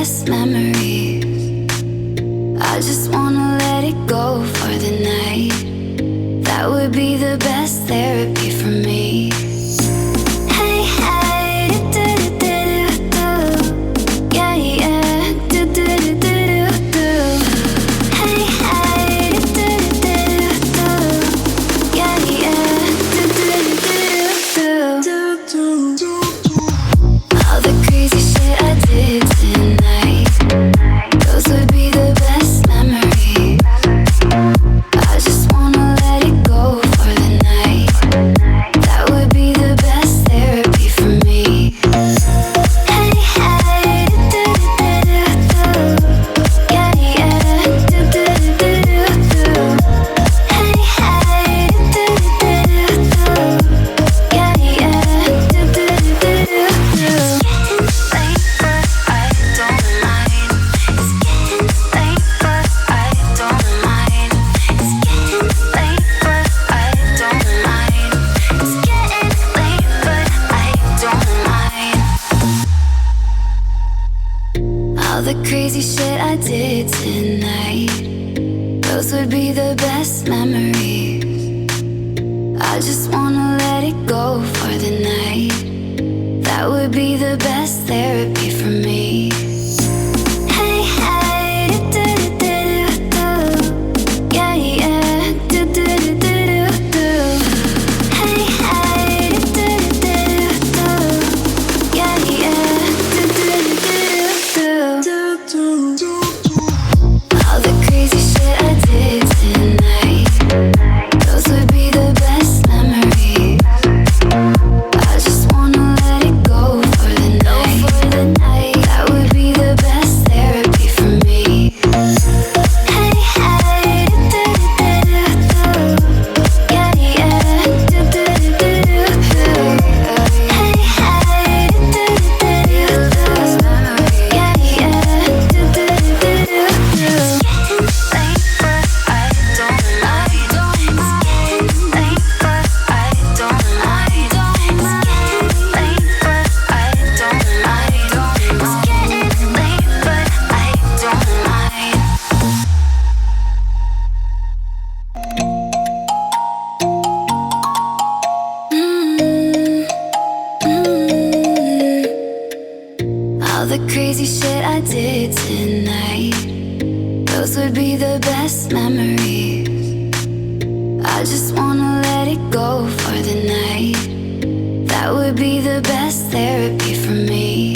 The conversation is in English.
best memories. I just wanna let it go for the night. That would be the best therapy for me. Hey, hey, do-do-do-do-do. Yeah, yeah, do-do-do-do-do. Hey, hey, do-do-do-do-do. Yeah, yeah, do-do-do-do-do. All the crazy shit I did tonight, those would be the best memories. I just wanna let it go for the night. That would be the best therapy for me. Hey, hey, do-do-do-do-do. Yeah, yeah, do-do-do-do-do. Hey, hey, do-do-do-do-do. Yeah, yeah, do-do-do-do-do. It's getting late, but I don't mind. It's getting late, but I don't mind. It's getting late, but I don't mind. It's getting late, but I don't mind. All the crazy shit I did tonight, those would be the best memories. I just wanna let it go for the night. That would be the best therapy for me. Hey, hey, do-do-do-do-do. Yeah, yeah, do-do-do-do-do. Hey, hey, do-do-do-do-do. Yeah, yeah, do-do-do-do-do. All the crazy shit I did tonight, those would be the best memories. I just wanna let it go for the night. That would be the best therapy for me. Hey, hey, do-do-do-do-do. Yeah, yeah, do-do-do-do-do. Hey, hey, do-do-do-do-do. Yeah, yeah, do-do-do-do-do. It's getting late, but I don't mind. It's getting late, but I don't mind. It's getting late, but I don't mind. It's getting late, but I don't mind. All the crazy shit I did tonight, those would be the best memories. I just wanna let it go for the night. That would be the best therapy for me.